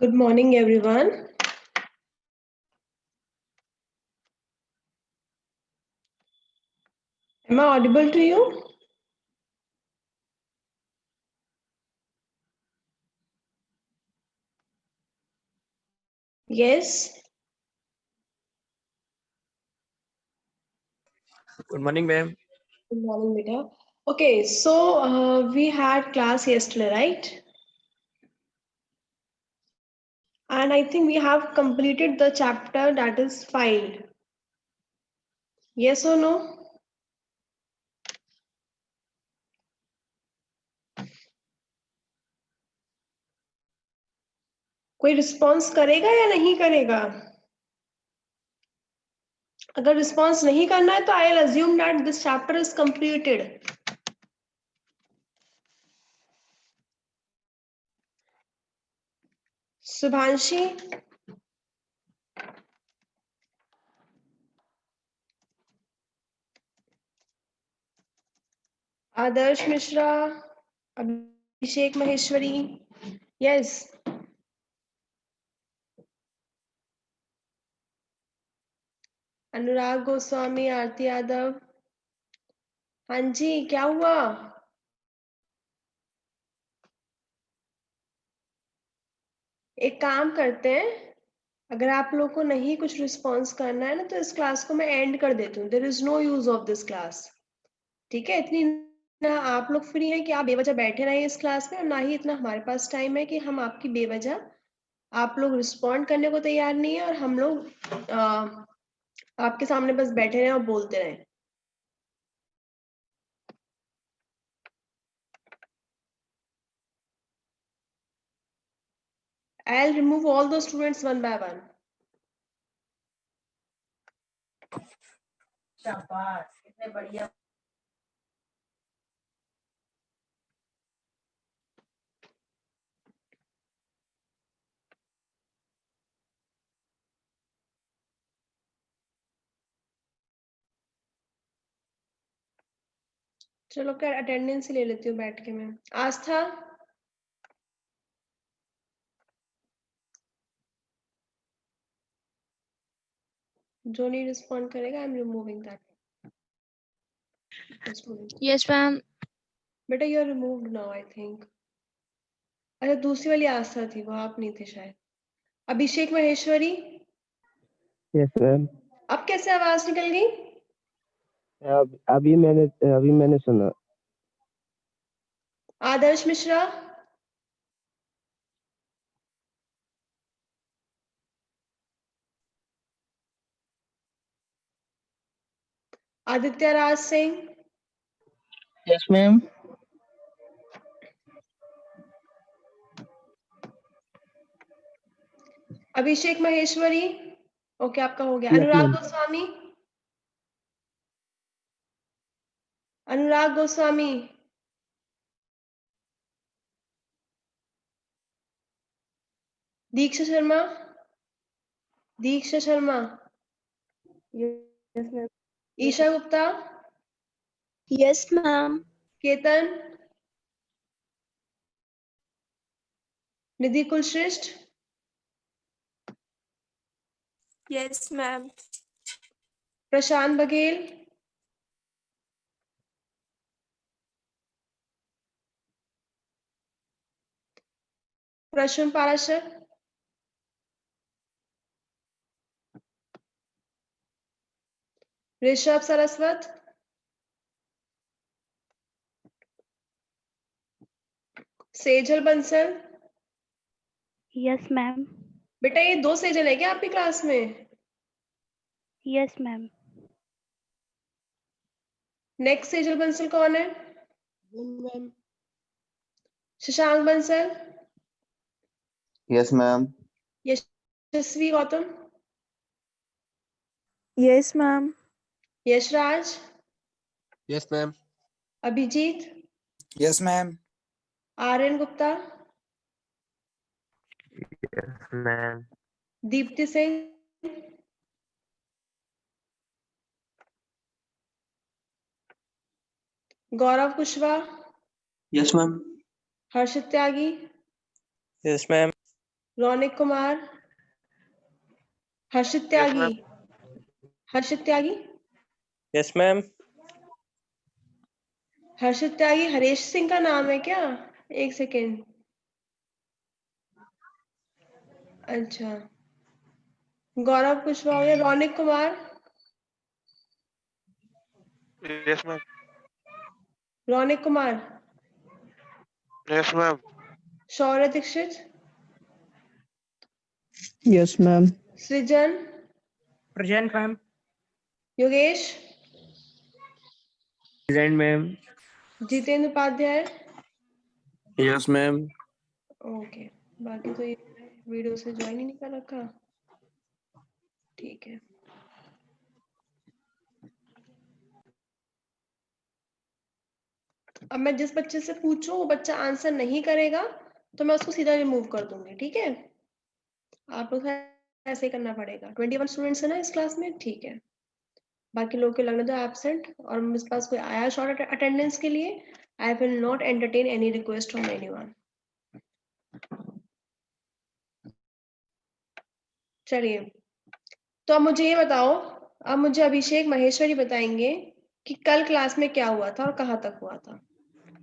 Good morning, everyone. Am I audible to you? Yes. Good morning, ma'am. Good morning, beta. Okay, so we had class yesterday, right? And I think we have completed the chapter that is filed. Yes or no? कोई response करेगा या नहीं करेगा? अगर response नहीं करना है तो I will assume that this chapter is completed. Shubhanshi, Adarsh Mishra, Abhishek Maheshwari. Yes. Anurag Goswami, Aarti Yadav. हाँ जी, क्या हुआ? एक काम करते हैं, अगर आप लोग को नहीं कुछ रिस्पॉन्स करना है ना तो इस क्लास को मैं एंड कर देती हूँ. There is no use of this class. ठीक है, इतनी ना आप लोग फ्री हैं कि आप बेवजह बैठे रहे इस क्लास में, और ना ही इतना हमारे पास टाइम है कि हम आपकी बेवजह आप लोग रिस्पॉन्ड करने को तैयार नहीं है और हम लोग आपके सामने बस बैठे रहे और बोलते रहे. I'll remove all those students one by one. शाबाश, कितने बढ़िया. चलो क्या अटेंडेंस ही ले लेती हूँ बैठ के मैं. आस्था, जो नहीं रिस्पॉन्ड करेगा I am removing that student. Yes, ma'am. बेटा you are removed now I think. अच्छा, दूसरी वाली आस्था थी, वो आप नहीं थे शायद. अभिषेक महेश्वरी, यस मैम. अब कैसे आवाज निकल गई? अभी मैंने सुना. आदर्श मिश्रा, आदित्य राज सिंह, यस मैम. अभिषेक महेश्वरी. ओके, आपका हो गया. Yes, अनुराग ma'am. गोस्वामी, अनुराग गोस्वामी, दीक्षा शर्मा, दीक्षा Sharma, Yes, ma'am. Isha Gupta, Yes, ma'am. Ketan, निधि कुलश्रेष्ठ, Yes, ma'am. प्रशांत बघेल, प्रश्न पाराशर, ऋषभ सरस्वत, सेजल बंसल. Yes, ma'am. बेटा ये 2 सेजल है क्या आपकी क्लास में? Yes, ma'am. Next Sejal Bansal कौन है? Shashank Bansal, yes ma'am. Yashasvi Gautam, Yes, ma'am. Yashraj, Yes, ma'am. Abhijeet, yes ma'am. Aryan Gupta, Yes, ma'am. Deepti Singh, Gaurav Kushwaha, yes ma'am. Harshit Tyagi, yes ma'am. Raunik Kumar, Harshit Tyagi, Harshit Tyagi, yes ma'am. Harshit Tyagi Haresh Singh का नाम है क्या? एक सेकेंड। अच्छा, गौरव कुशवाहा हो गया। Raunik Kumar, yes ma'am. Raunik Kumar, yes ma'am. Shaurya Dixit, Yes, ma'am. Srijan, Present, ma'am. Yogesh, present ma'am. Jitendra Upadhyay. Yes ma'am. Okay, बाकी तो ये वीडियो से ज्वाइन ही नहीं कर रखा। ठीक है, अब मैं जिस बच्चे से पूछूं वो बच्चा आंसर नहीं करेगा तो मैं उसको सीधा रिमूव कर दूंगी। ठीक है, आप लोग को ऐसे ही करना पड़ेगा। 21 स्टूडेंट्स है ना इस क्लास में? ठीक है, बाकी लोग के लगने दो एब्सेंट। और मेरे पास कोई आया शॉर्ट अटेंडेंस के लिए, I will not entertain any request from anyone. चलिए, तो अब मुझे ये बताओ, अब मुझे अभिषेक महेश्वरी बताएंगे कि कल क्लास में क्या हुआ था और कहाँ तक हुआ था।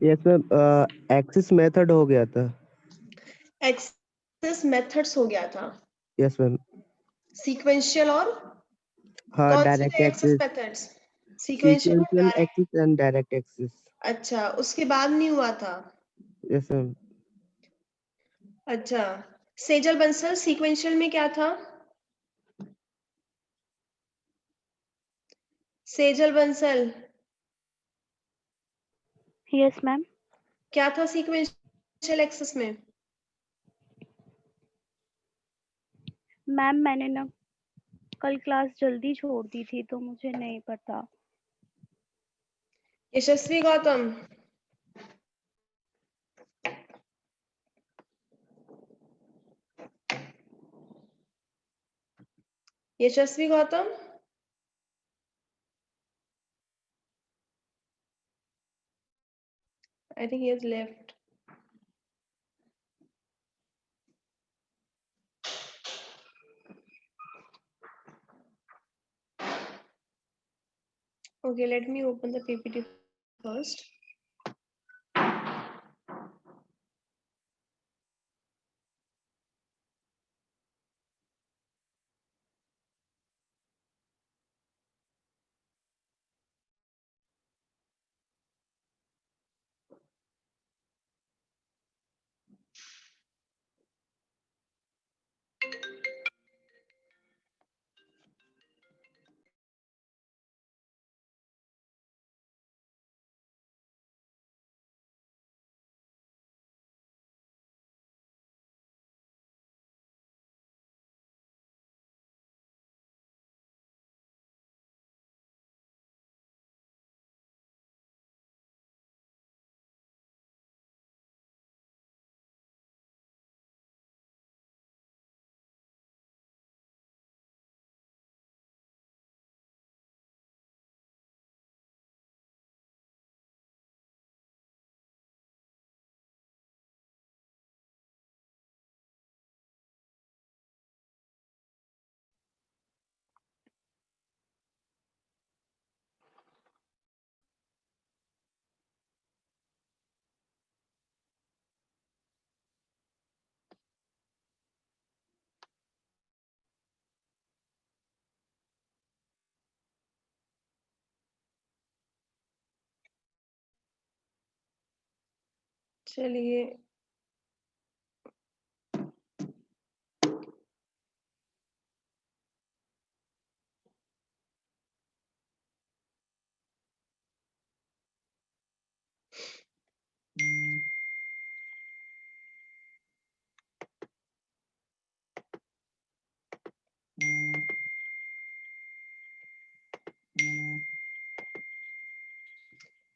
यस मैम, एक्सिस मेथड हो गया था। एक्सेस मेथड्स हो गया था। Yes ma'am. सीक्वेंशियल और हाँ, कौन से डायरेक्ट थे एक्सेस एक्सिस, मेथड्स? सीक्वेंशियल और sequential direct. Axis and direct axis. अच्छा, उसके बाद नहीं हुआ था? Yes ma'am. अच्छा, सेजल बंसल सीक्वेंशियल में क्या था? Sejal Bansal yes ma'am. क्या था सीक्वेंशियल एक्सेस में? मैम मैंने ना कल क्लास जल्दी छोड़ दी थी तो मुझे नहीं पता। यशस्वी गौतम, यशस्वी Gautam, I think he has left. Okay, let me open the PPT first. चलिए,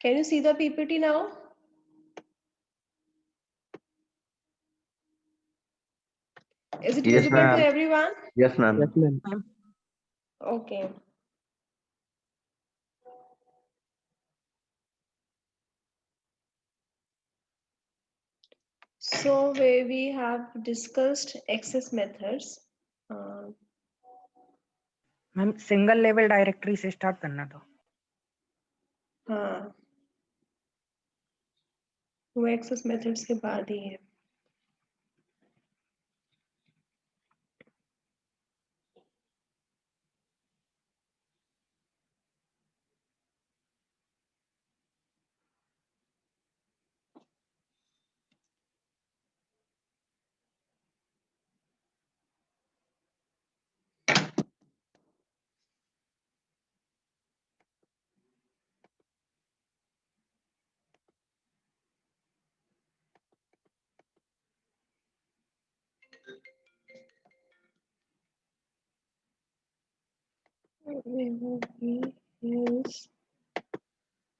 can you see the PPT now? Is it Yes, visible to ma'am. everyone? Yes, ma'am. Yes ma'am. Okay. So where we have discussed access methods. Ma'am single level directory से start करना था। हाँ, वो access methods के बाद ही है।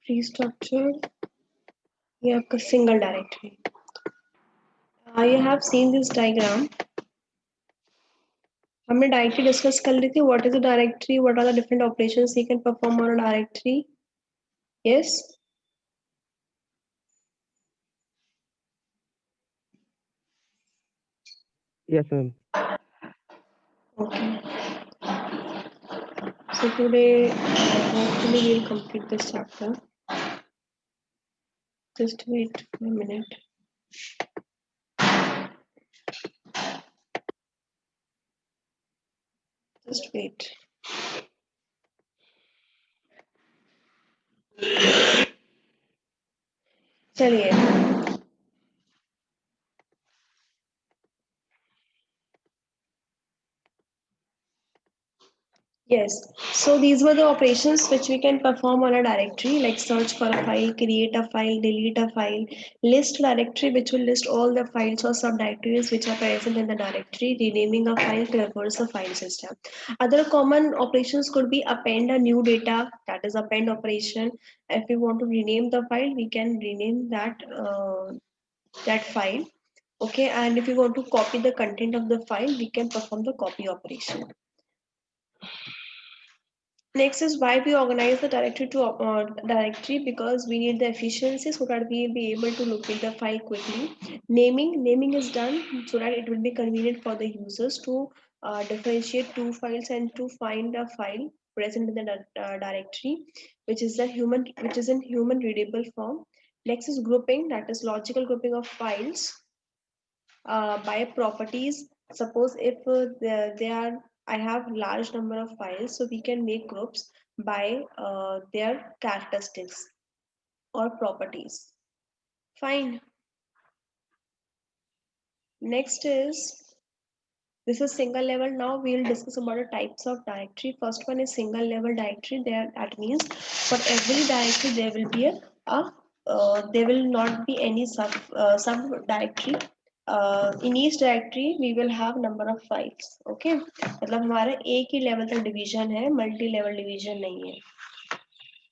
Pre-structured, ये आपका single directory. You have seen this diagram. हमने डायरेक्टरी डिस्कस कर ली थी। What is a directory? What are the different operations you can perform on a directory? Yes. Yes, ma'am. Okay. So today, hopefully, we'll complete this chapter. Just wait for a minute. Just wait. चलिए, yes, so these were the operations which we can perform on a directory, like search for a file, create a file, delete a file, list directory which will list all the files or subdirectories which are present in the directory, renaming a file traverse the file system. Other common operations could be append a new data, that is append operation. If we want to rename the file, we can rename that file. Okay, and if we want to copy the content of the file, we can perform the copy operation. Next is why we organize the directory directory, because we need the efficiency so that we will be able to locate the file quickly. Naming is done so that it will be convenient for the users to differentiate two files and to find a file present in the directory, which is in human readable form. Next is grouping, that is logical grouping of files by properties. Suppose if I have large number of files, so we can make groups by their characteristics or properties. Fine. Next is, this is single level. Now we will discuss about the types of directory. First one is single level directory. That means for every directory there will be there will not be any sub directory. In each directory we will have number of files. Okay, मतलब हमारा एक ही level तक division है, multi level division नहीं है.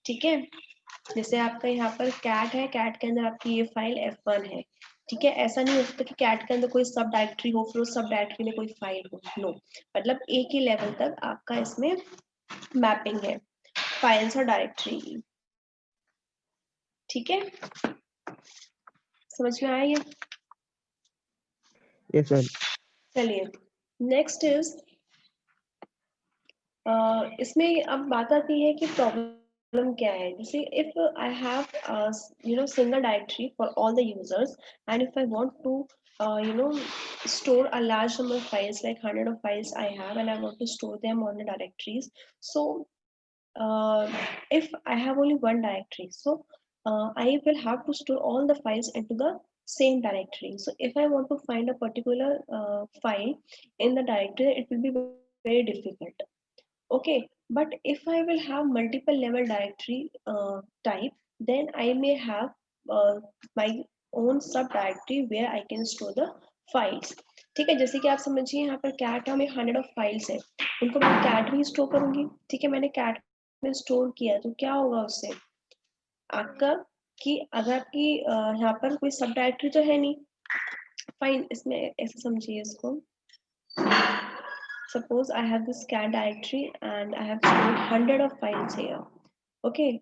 ठीक है, जैसे आपका यहाँ पर कैट है, कैट के अंदर आपकी ये फाइल F1 है. ठीक है, ऐसा नहीं हो सकता कि कैट के अंदर कोई सब डायरेक्टरी हो फिर उस सब डायरेक्टरी में कोई फाइल हो. नो, मतलब एक ही लेवल तक आपका इसमें मैपिंग है फाइल्स और डायरेक्टरी की. ठीक है, समझ में आया ये? Yes, ma'am. चलिए, नेक्स्ट इज, इसमें अब बात आती है कि प्रॉब्लम क्या है. जैसे if I have single directory for all the users, and if I want to store a large number of files, like 100 of files I have, and I want to store them on the directories. So if I have only one directory, so I will have to store all the files into the same directory. So if I want to find a particular file in the directory, it will be very difficult. Okay, but if I will have multiple level directory type, then I may have my own sub directory where I can store the files. ठीक है, जैसे कि आप समझिए यहाँ पर cat हमें 100 of files है, उनको मैं कैट में स्टोर करूंगी. ठीक है, मैंने कैट में स्टोर किया तो क्या होगा उससे आपका, कि अगर आपकी यहाँ पर कोई सब डायरेक्टरी तो है नहीं. फाइन, इसमें ऐसे समझिए इसको. Suppose I have this cat directory and I have stored 100 of files here. Okay,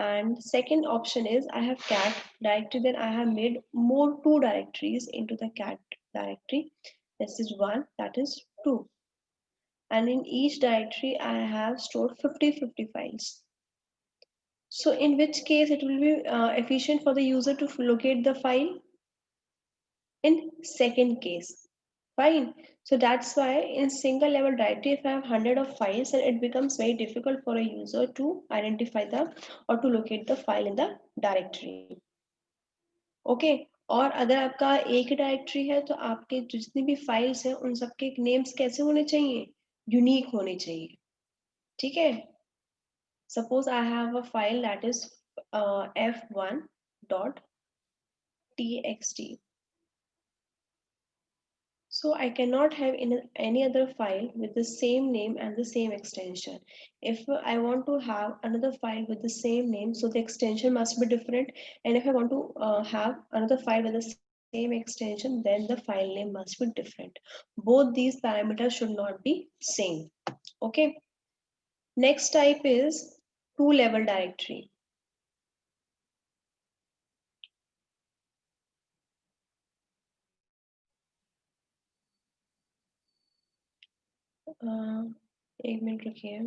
And second option is I have cat directory, then I have made more 2 directories into the cat directory. This is 1, that is 2. And in each directory I have stored 50 files. So in which case it will be efficient for the user to locate the file? In second case. Fine. So that's why in single level directory, if I have 100 of files, then it becomes very difficult for a user to identify the or to locate the file in the directory. Okay और अगर आपका एक ही directory है तो आपके जितनी भी files हैं उन सबके नेम्स कैसे होने चाहिए? यूनिक होने चाहिए. ठीक है? Suppose I have a file that is f1.txt. So I cannot have any other file with the same name and the same extension. If I want to have another file with the same name, so the extension must be different. And if I want to have another file with the same extension, then the file name must be different. Both these parameters should not be same. Okay. Next type is two-level directory. एक minute रुकिए.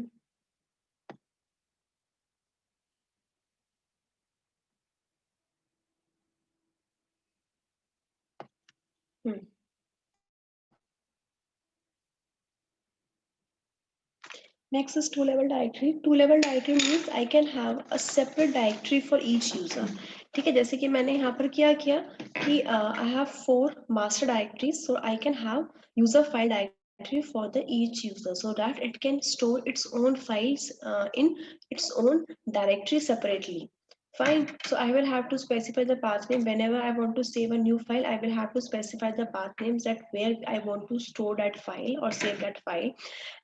Next is two-level directory. Two-level directory means I can have a separate directory for each user. ठीक है, जैसे कि मैंने यहाँ पर क्या किया कि I have 4 master directories, so I can have user file directory for the each user, so that it can store its own files in its own directory separately. Fine. So I will have to specify the path name. Whenever I want to save a new file, I will have to specify the path names that where I want to store that file or save that file.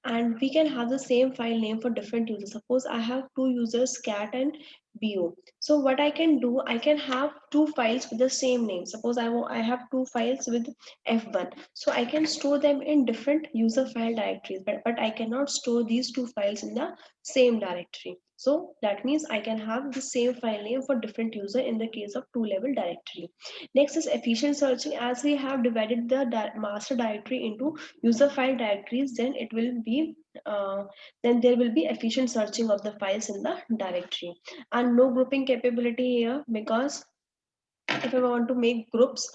And we can have the same file name for different users. Suppose I have 2 users, cat and bo. So what I can do, I can have 2 files with the same name. Suppose I have 2 files with f1. So I can store them in different user file directories, but I cannot store these 2 files in the same directory. So that means I can have the same file name for different user in the case of two-level directory. Next is efficient searching. As we have divided the master directory into user file directories, then it will be then there will be efficient searching of the files in the directory. And no grouping capability here, because if I want to make groups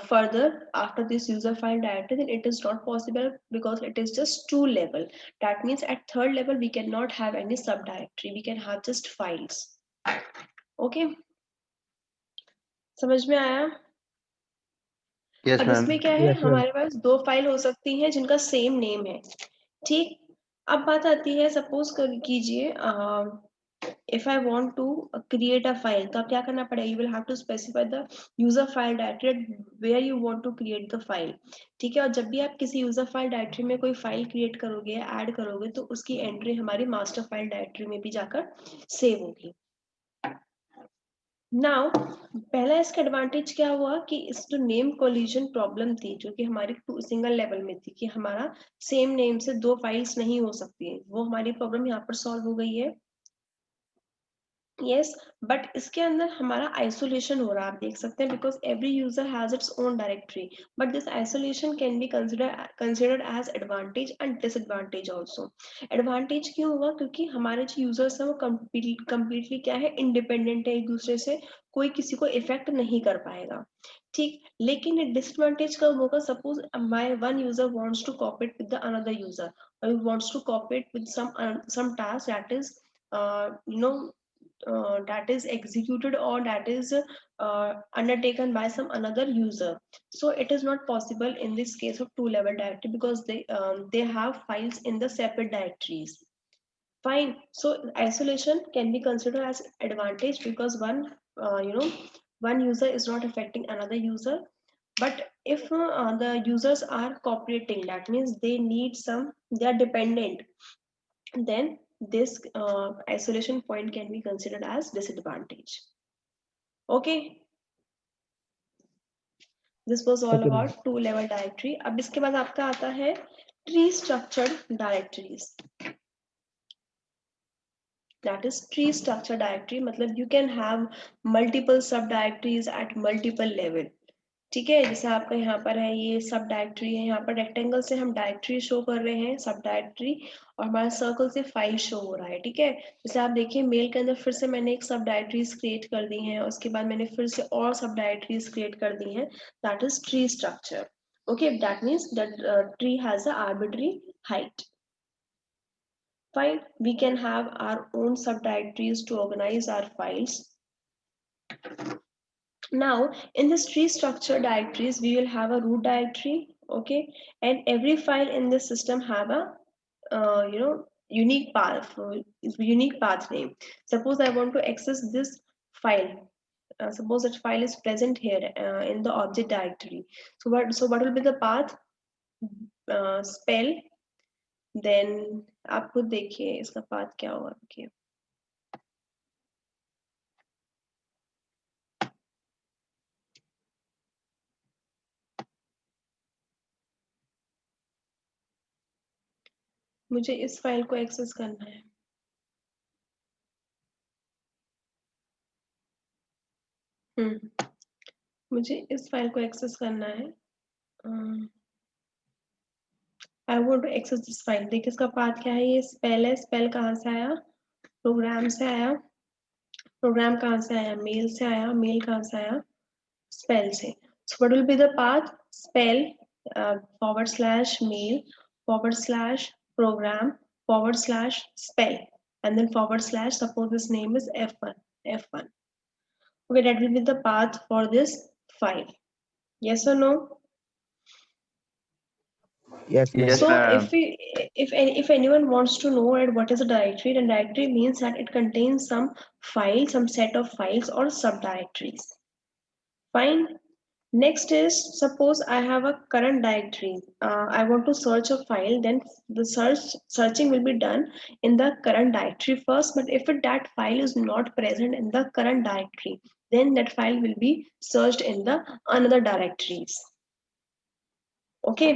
further after this user file directory, then it is not possible because it is just 2 level. That means at 3rd level we cannot have any subdirectory, we can have just files. Okay, समझ में आया? Yes, अब ma'am. इसमें क्या है, हमारे पास 2 file हो सकती हैं जिनका सेम नेम है. ठीक. अब बात आती है, सपोज कीजिए if I want to create a file, तो आप क्या करना पड़ेगा? You will have to specify the user file directory where you want to create the file. ठीक है. और जब भी आप किसी user file directory में कोई फाइल क्रिएट करोगे, ऐड करोगे, तो उसकी एंट्री हमारी मास्टर फाइल डायरेक्टरी में भी जाकर सेव होगी. नाउ पहला इसका एडवांटेज क्या हुआ कि इस जो नेम कोलिजन प्रॉब्लम थी, जो कि हमारी सिंगल लेवल में थी कि हमारा सेम नेम से 2 फाइल्स नहीं हो सकती, वो हमारी प्रॉब्लम यहाँ पर सॉल्व हो गई है. यस, बट इसके अंदर हमारा आइसोलेशन हो रहा है, आप देख सकते हैं, because every user has its own directory. But this isolation can be considered as advantage and disadvantage also. Advantage क्यों हुआ? क्योंकि हमारे जो यूजर्स हैं वो कंप्लीटली क्या है, इंडिपेंडेंट है एक दूसरे से, कोई किसी को इफेक्ट नहीं कर पाएगा. ठीक. लेकिन डिसएडवांटेज कब होगा? Suppose my one user wants to copy it with the another user, और he wants to copy it with some task that is that is executed or that is undertaken by some another user. So it is not possible in this case of two-level directory because they have files in the separate directories. Fine. So isolation can be considered as advantage because one user is not affecting another user. But if the users are cooperating, that means they are dependent, then this isolation point can be considered as disadvantage. Okay, this was all Okay, about two-level directory. अब इसके बाद आपका आता है tree structured directories. that is tree structure directory. मतलब you can have multiple sub directories at multiple level. ठीक है, जैसे आपका यहाँ पर है ये सब डायरेक्टरी है, यहाँ पर रेक्टेंगल से हम डायरेक्टरी शो कर रहे हैं सब डायरेक्टरी, और हमारा सर्कल से फाइल शो हो रहा है। ठीक है, जैसे आप देखिए मेल के अंदर फिर से मैंने एक सब डायरेक्टरीज क्रिएट कर दी हैं, उसके बाद मैंने फिर से और सब डायरेक्टरीज क्रिएट कर दी हैं, that is tree structure. Okay, that means that tree has a arbitrary height. Fine, we can have our own subdirectories to organize our files. Now in this tree structure directories we will have a root directory, okay, and every file in this system have a unique path name. Suppose I want to access this file, suppose that file is present here in the object directory. So what will be the path? Spell, then आप खुद देखिए इसका path क्या होगा। okay. मुझे इस file को access करना है। मुझे इस फाइल को एक्सेस करना है। I want to access this file. देखिए इसका पाथ क्या है, ये स्पेल है। स्पेल कहाँ से आया? प्रोग्राम से आया। प्रोग्राम कहाँ से आया? मेल से आया। मेल कहाँ से आया? स्पेल से। सो what will be the path? Spell /mail /program /spell and then / suppose this name is f1. Okay, that will be the path for this file. Yes or no? Yes, ma'am. Yes, So ma'am. if anyone wants to know what is a directory, then directory means that it contains some file, some set of files or subdirectories. Fine. Next is, suppose I have a current directory. I want to search a file, then the searching will be done in the current directory first. But if that file is not present in the current directory, then that file will be searched in the another directories. Okay.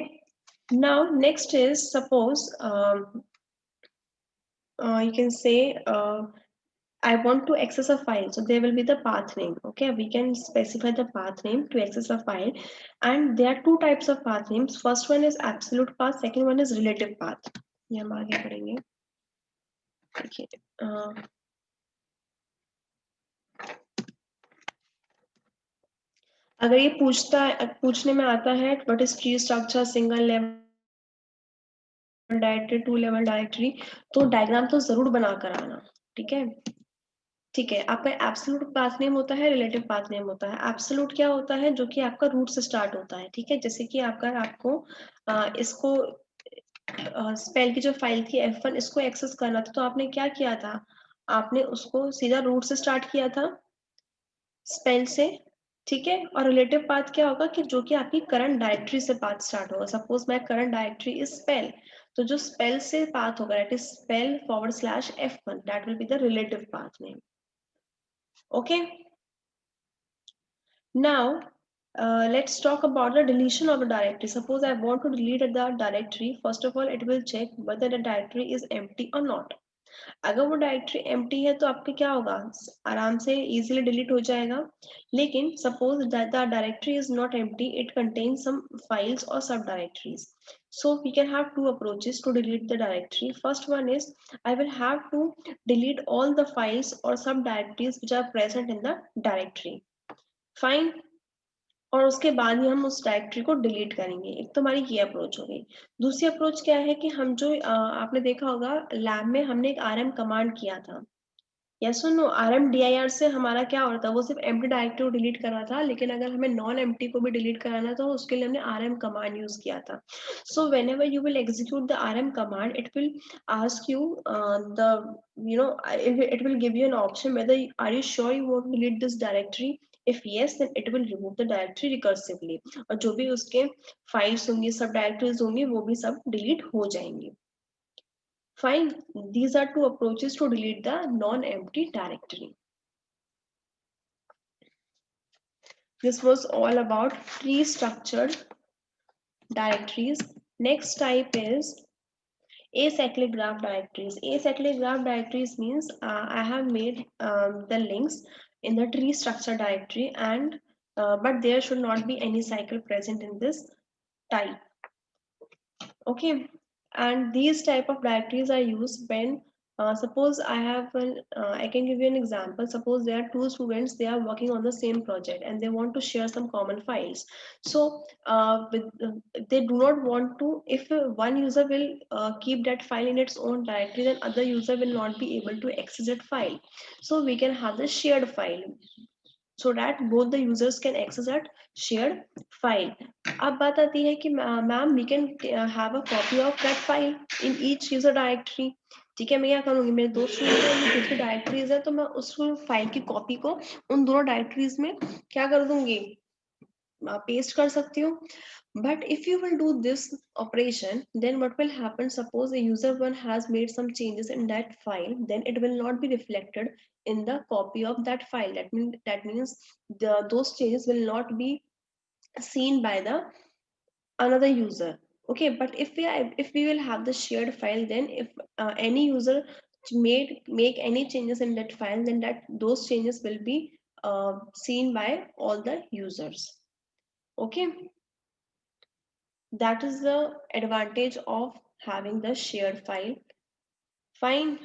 Now next is, suppose you can say I want to access a file, so there will be the path name. Okay, we can specify the path name to access a file, and there are two types of path names. First one is absolute path, second one is relative path. ये हम आगे पढ़ेंगे। देखिए अगर ये पूछने में आता है what is tree structure, single level directory, 2 level directory, तो डायग्राम तो जरूर बना कर आना। ठीक है, ठीक है। आपका एब्सोल्यूट पाथ नेम होता है, रिलेटिव पाथ नेम होता है। एब्सोल्यूट क्या होता है? जो कि आपका रूट से स्टार्ट होता है। ठीक है, जैसे कि आपको इसको स्पेल की जो फाइल थी f1, इसको एक्सेस करना था, तो आपने क्या किया था? आपने उसको सीधा रूट से स्टार्ट किया था, स्पेल से। ठीक है, और रिलेटिव पाथ क्या होगा कि जो कि आपकी करंट डायरेक्टरी से पाथ स्टार्ट होगा। Suppose my current directory is spell, तो जो स्पेल से पाथ होगा that is spell /f1, that will be the relative path name. Okay, now let's talk about the deletion of a directory. Suppose I want to delete the directory. First of all, it will check whether the directory is empty or not. अगर वो directory empty है तो आपके क्या होगा? आराम से easily delete हो जाएगा। लेकिन suppose that the directory is not empty, it contains some files और subdirectories. So we can have two approaches to delete the directory. First one is I will have to delete all the files or subdirectories which are present in the directory. Fine. और उसके बाद ही हम उस directory को delete करेंगे। एक तो हमारी ये अप्रोच हो गई। दूसरी अप्रोच क्या है कि हम जो आपने देखा होगा लैब में हमने एक rm कमांड किया था। यस और नो? rmdir से हमारा क्या होता है? वो सिर्फ एम्प्टी डायरेक्टरी को डिलीट कर रहा था, लेकिन अगर हमें नॉन एम्प्टी को भी डिलीट कराना तो उसके लिए हमने rm कमांड यूज किया था। So whenever you will execute the rm command, it will ask you it will give you an option whether are you sure you want to delete this directory. If yes, then it will remove the directory recursively, और जो भी उसके files होंगी, सब directories होंगी, वो भी सब डिलीट हो जाएंगी। Fine, these are two approaches to delete the non-empty directory. This was all about tree structured directories. Next type is Acyclic graph directories. Acyclic graph directories means I have made the links in the tree structure directory, and but there should not be any cycle present in this type. Okay, and these type of directories are used when suppose I can give you an example. Suppose there are two students, they are working on the same project and they want to share some common files. So they do not want to, if one user will keep that file in its own directory, then other user will not be able to access that file. So we can have the shared file, so that both the users can access that shared file. अब बात आती है कि ma'am we can have a copy of that file in each user directory. ठीक है, मैं क्या करूंगी, मेरे दो स्टूडेंट हैं, ये दूसरी डायरेक्टरीज है, तो मैं उस फाइल की कॉपी को उन दोनों डायरेक्टरीज में क्या कर दूंगी, पेस्ट कर सकती हूँ. But if you will do this operation, then what will happen? Suppose the user one has made some changes in that file, then it will not be reflected in the copy of that file. That means those changes will not be seen by the another user. Okay, but if we will have the shared file, then if any user make any changes in that file, then those changes will be seen by all the users. Okay, that is the advantage of having the shared file. Fine,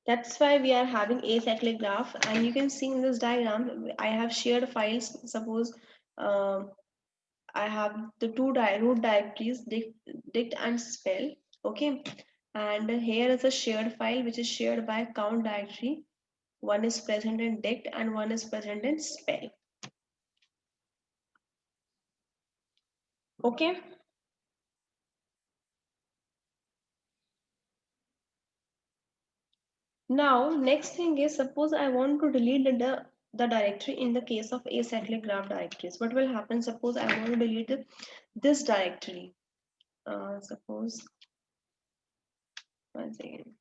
that's why we are having acyclic graph, and you can see in this diagram I have shared files. Suppose I have the two root directories, dict and spell. Okay, and here is a shared file which is shared by count directory. One is present in dict and one is present in spell. Okay, now next thing is, suppose I want to delete the directory in the case of acyclic graph directories. What will happen? Suppose I want to delete this directory. Suppose once again,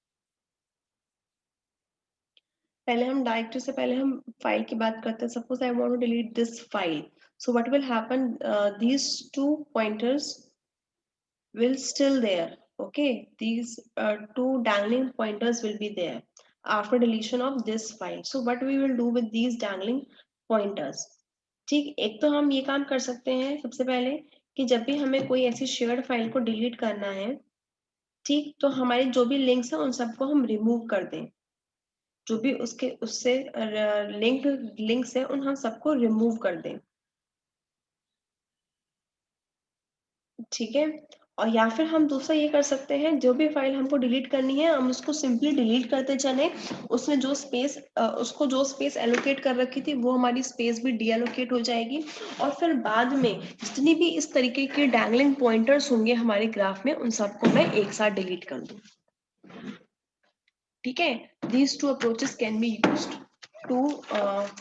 पहले हम directory से पहले हम file की बात करते हैं. Suppose I want to delete this file. So what will happen, these two pointers will still there. Okay, these two dangling pointers will be there after deletion of this file. So what we will do with these dangling pointers? ठीक, एक तो हम ये काम कर सकते हैं सबसे पहले कि जब भी हमें कोई ऐसी शेयर्ड फाइल को डिलीट करना है, ठीक, तो हमारे जो भी लिंक्स हैं उन सबको हम रिमूव कर दें. जो भी उससे लिंक्स है उन हम सबको रिमूव कर दें. ठीक है, और या फिर हम दूसरा ये कर सकते हैं, जो भी फाइल हमको डिलीट करनी है हम उसको सिंपली डिलीट करते चले. उसमें जो स्पेस उसको जो स्पेस एलोकेट कर रखी थी वो हमारी स्पेस भी डीएलोकेट हो जाएगी. और फिर बाद में जितनी भी इस तरीके के डैंगलिंग पॉइंटर्स होंगे हमारे ग्राफ में, उन सबको मैं एक साथ डिलीट कर दूं. ठीक है, these two approaches can be used to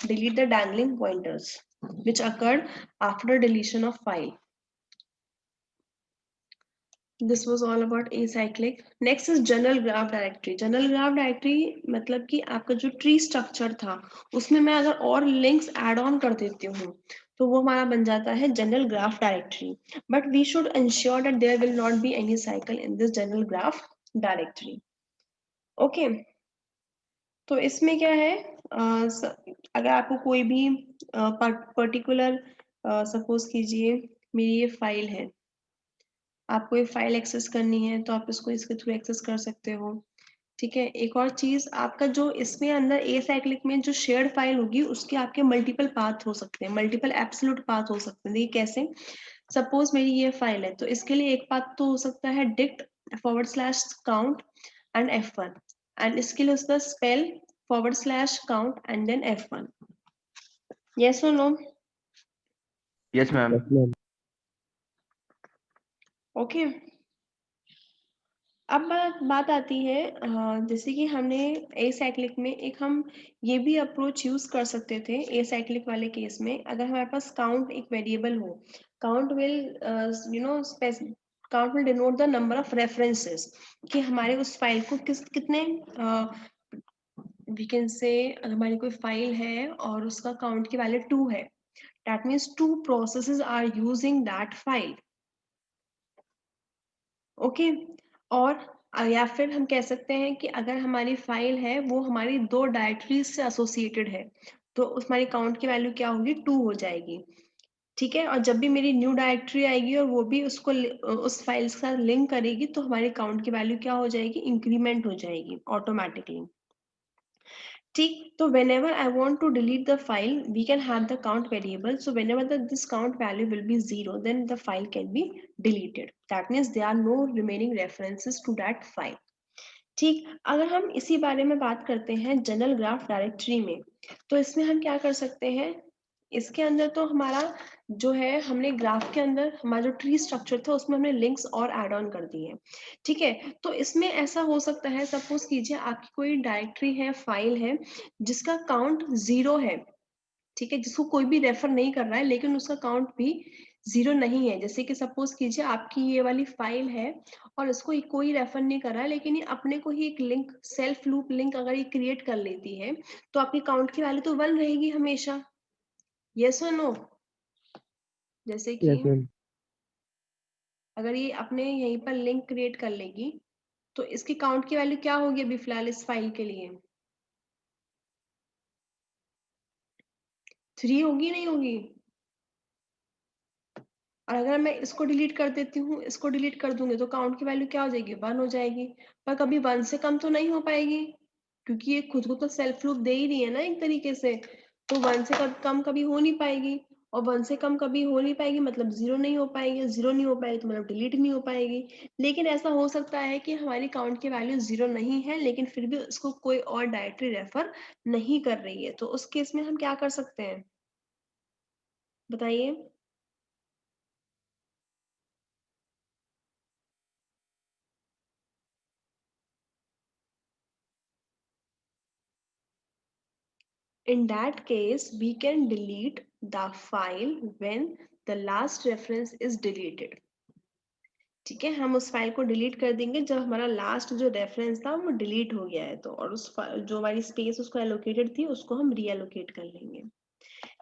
delete the dangling pointers which occurred after deletion of file. This was all about acyclic. Next is general graph directory. General graph directory मतलब कि आपका जो tree structure था उसमें मैं अगर और links add on कर देती हूँ तो वो हमारा बन जाता है general graph directory. But we should ensure that there will not be any cycle in this general graph directory. Okay. तो इसमें क्या है, अगर आपको कोई भी पर्टिकुलर सपोज कीजिए मेरी ये फाइल है, आपको ये फाइल एक्सेस करनी है तो आप इसको इसके थ्रू एक्सेस कर सकते हो. ठीक है, एक और चीज, आपका जो इसमें अंदर एसाइक्लिक में जो शेयर्ड फाइल होगी उसके आपके मल्टीपल पाथ हो सकते हैं, मल्टीपल एब्सोल्यूट पाथ हो सकते हैं. देखिए कैसे, सपोज मेरी ये फाइल है तो इसके लिए एक पाथ तो हो सकता है dict/count एंड f1, एंड इसके लिए उसका spell /count and then f1. Yes or no? Yes, ma'am. Yes, ma'am. Okay. अब बात आती है जैसे कि हमने एसाइक्लिक में एक हम ये भी अप्रोच यूज कर सकते थे. एसाइक्लिक वाले केस में अगर हमारे पास काउंट एक वेरिएबल हो, count will count will denote the number of references, कि हमारे उस फाइल को कितने वी कैन से, हमारी कोई फाइल है और उसका काउंट की वैल्यू 2 है, that means 2 processes are using that file. Okay, और या फिर हम कह सकते हैं कि अगर हमारी फाइल है वो हमारी 2 डायरेक्टरीज से एसोसिएटेड है, तो उस हमारी काउंट की वैल्यू क्या होगी, 2 हो जाएगी। ठीक है, और जब भी मेरी न्यू डायरेक्टरी आएगी और वो भी उसको उस फाइल के साथ लिंक करेगी, तो हमारी काउंट की वैल्यू क्या हो जाएगी, इंक्रीमेंट हो जाएगी ऑटोमेटिकली। ठीक, तो whenever I want to delete the file, we can have the count variable. So whenever this count value will be 0, then the file can be deleted. That means there are no remaining references to that file. ठीक, अगर हम इसी बारे में बात करते हैं general graph directory में, तो इसमें हम क्या कर सकते हैं, इसके अंदर तो हमारा जो है, हमने ग्राफ के अंदर हमारा जो ट्री स्ट्रक्चर था उसमें हमने लिंक्स और ऐड ऑन कर दिए हैं। ठीक है, तो इसमें ऐसा हो सकता है, सपोज कीजिए आपकी कोई डायरेक्टरी है, फाइल है जिसका काउंट 0 है। ठीक है, जिसको कोई भी रेफर नहीं कर रहा है, लेकिन उसका काउंट भी 0 नहीं है। जैसे कि सपोज कीजिए आपकी ये वाली फाइल है और इसको कोई रेफर नहीं कर रहा है, लेकिन ये अपने को ही एक लिंक, सेल्फ लूप लिंक अगर ये क्रिएट कर लेती है, तो आपकी काउंट की वैल्यू तो 1 रहेगी हमेशा। यस और नो? जैसे कि यस मैम। अगर ये अपने यहीं पर लिंक क्रिएट कर लेगी, तो इसकी काउंट की वैल्यू क्या होगी अभी फिलहाल इस फाइल के लिए, 3 होगी, नहीं होगी? और अगर मैं इसको डिलीट कर देती हूँ, इसको डिलीट कर दूंगी, तो काउंट की वैल्यू क्या हो जाएगी, 1 हो जाएगी। पर कभी 1 से कम तो नहीं हो पाएगी, क्योंकि ये खुद को तो सेल्फ लूप दे ही रही है ना एक तरीके से। तो 1 से कम कभी हो नहीं पाएगी, और 1 से कम कभी हो नहीं पाएगी मतलब 0 नहीं हो पाएगी, 0 नहीं हो पाएगी तो मतलब डिलीट नहीं हो पाएगी। लेकिन ऐसा हो सकता है कि हमारी काउंट की वैल्यू 0 नहीं है, लेकिन फिर भी उसको कोई और डायरेक्टरी रेफर नहीं कर रही है, तो उस केस में हम क्या कर सकते हैं, बताइए? In that case, we can delete the file when the last reference is deleted. ठीक है, हम उस फाइल को डिलीट कर देंगे जब हमारा लास्ट जो रेफरेंस था वो डिलीट हो गया है, तो और उस जो हमारी स्पेस उसको एलोकेटेड थी उसको हम रीएलोकेट कर लेंगे।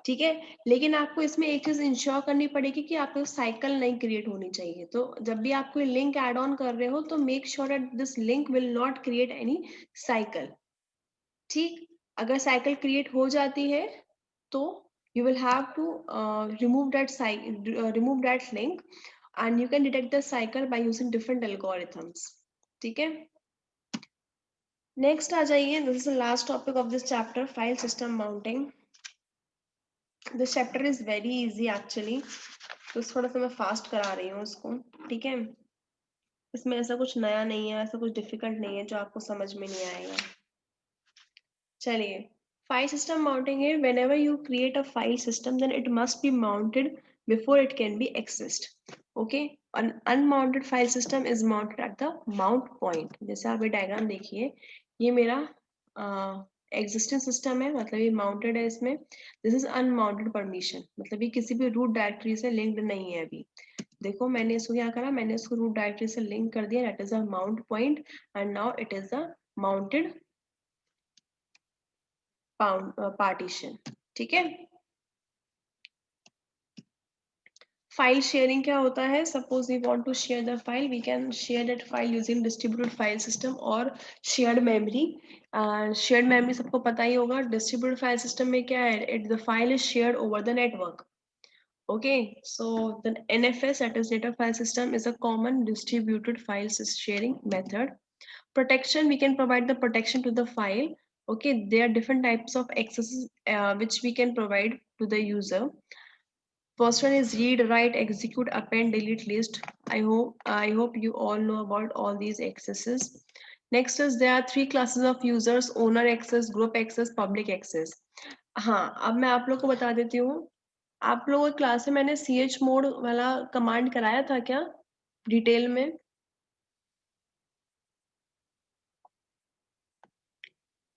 ठीक है, लेकिन आपको इसमें एक चीज इंश्योर करनी पड़ेगी कि आपको साइकिल नहीं क्रिएट होनी चाहिए। तो जब भी आप कोई लिंक ऐड ऑन कर रहे हो, तो make sure that this link will not create any cycle. ठीक, अगर साइकिल क्रिएट हो जाती है, तो you will have to remove that link, and you can detect the cycle by using different algorithms. ठीक है, नेक्स्ट आ जाइए, this is the last topic of this chapter, file system mounting. This chapter is very easy actually, तो थोड़ा सा मैं fast करा रही हूँ उसको। ठीक है, इसमें ऐसा कुछ नया नहीं है, ऐसा कुछ डिफिकल्ट नहीं है जो आपको समझ में नहीं आएगा। चलिए, file system mounting है, whenever you create a file system, then it must be mounted before it can be accessed. Okay, an unmounted file system is mounted at the mount point. जैसे आप ये डायग्राम देखिए, ये मेरा existing system है, मतलब ये माउंटेड है इसमें। दिस इज अनमाउंटेड परमिशन, मतलब ये किसी भी रूट डायरेक्टरी से लिंक्ड नहीं है अभी। देखो मैंने इसको क्या करा, मैंने इसको रूट डायरेक्टरी से लिंक कर दिया, that is a mount point, and now it is a mounted partition. ठीक है, फाइल शेयरिंग क्या होता है, suppose we want to share the file, we can share that file using distributed file system और shared memory. Shared memory सबको पता ही होगा, distributed file system में क्या है, it the file is shared over the network. Okay, so the NFS, that is data file system, is a common distributed file sharing method. Protection, we can provide the protection to the file. Okay, there are different types of accesses which we can provide to the user. First one is read, write, execute, append, delete list. I hope you all know about all these accesses. Next is there are 3 classes of users: owner access, group access, public access. हाँ, अब मैं आप लोग को बता देती हूँ, आप लोगों की क्लास में मैंने chmod वाला कमांड कराया था क्या डिटेल में?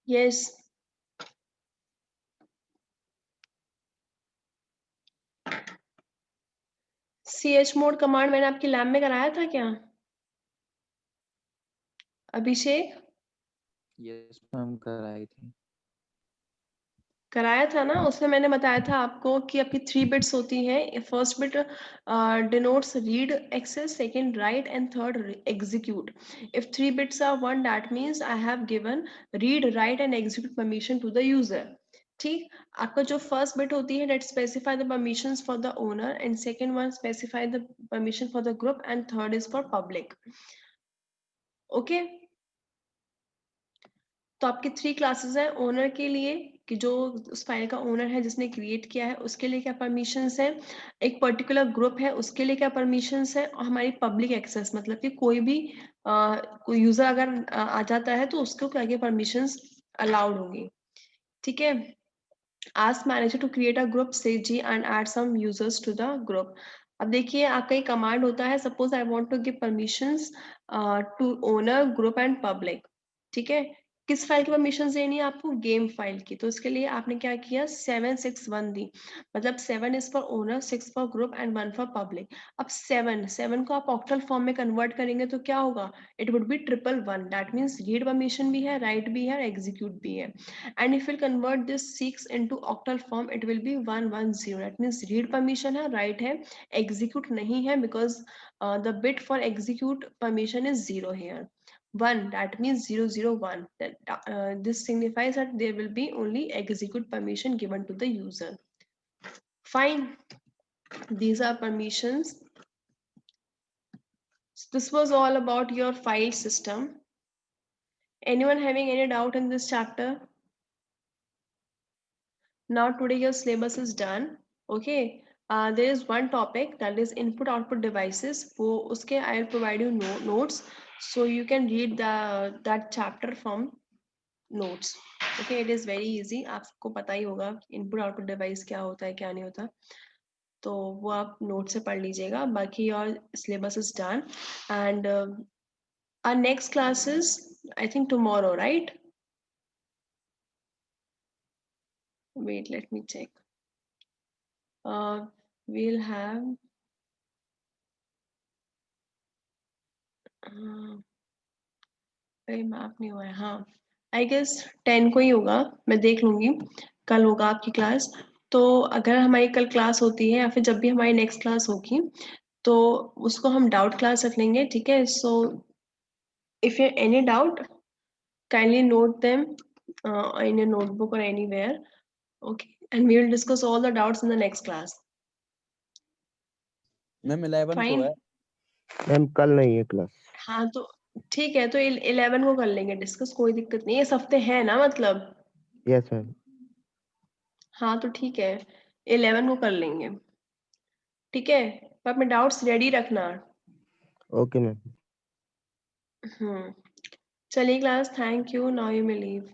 यस, chmod कमांड मैंने आपकी लैब में कराया था क्या अभिषेक? यस मैम, कराई थी। कराया था ना, उसमें मैंने बताया था आपको कि आपकी 3 बिट्स होती हैं। First bit denotes read access, second write, and third execute. If 3 bits are 1, that means I have given read, write, and execute permission to the user. ठीक, आपका जो फर्स्ट बिट होती है that specify the permissions for the owner, and second one specify the permission for the group, and third is for public. Okay, तो आपकी 3 classes हैं। Owner के लिए कि जो उस फाइल का ओनर है जिसने क्रिएट किया है उसके लिए क्या परमिशंस है, एक पर्टिकुलर ग्रुप है उसके लिए क्या परमिशंस है, और हमारी पब्लिक एक्सेस मतलब कि कोई भी कोई यूजर अगर आ जाता है तो उसको क्या क्या परमिशंस अलाउड होंगी। ठीक है, ask manager to create a group say G and add some users to the group. अब देखिए आपका एक कमांड होता है, suppose I want to give permissions to owner, group and public. ठीक है, किस फाइल की परमिशन देनी है आपको, गेम फाइल की। तो इसके लिए आपने क्या किया, 761 दी, मतलब 7 is for owner, 6 for group and 1 for public. अब 7 को आप ऑक्टल फॉर्म में कन्वर्ट करेंगे तो क्या होगा, it would be 111। That means read permission भी है, राइट भी है, एग्जीक्यूट भी है। And if we'll convert this 6 into octal form, it will be 110. That means read permission है, write है, execute नहीं है, because the bit for execute permission is 0 here. 1, that means 001. This signifies that there will be only execute permission given to the user. Fine. These are permissions. So this was all about your file system. Anyone having any doubt in this chapter? Now today your syllabus is done. Okay, there is one topic that is input output devices. वो उसके I'll provide you notes, so you can read that chapter from notes. Okay, it is very easy. आपको पता ही होगा input output device क्या होता है क्या नहीं होता, तो वो आप नोट से पढ़ लीजिएगा। बाकी your syllabus is done, and our next class is I think tomorrow, right? Wait, let me check. We'll have map नहीं हुआ है, हाँ आई गेस 10 को ही होगा, मैं देख लूंगी, कल होगा आपकी क्लास। तो अगर हमारी कल क्लास होती है या फिर जब भी हमारी नेक्स्ट क्लास होगी तो उसको हम डाउट क्लास रख लेंगे। ठीक है, so if you any doubt kindly note them in a notebook or anywhere. Okay, and we will discuss all the doubts in the next class. Ma'am 11 को Fine. है। मैम कल नहीं है क्लास। हाँ तो ठीक है, तो 11 को कर लेंगे डिस्कस, कोई दिक्कत नहीं है, इस हफ्ते है ना मतलब। Yes ma'am. हाँ तो ठीक है, 11 को कर लेंगे। ठीक है, पर अपने डाउट्स रेडी रखना। Okay ma'am. चलिए class, thank you, now you may leave.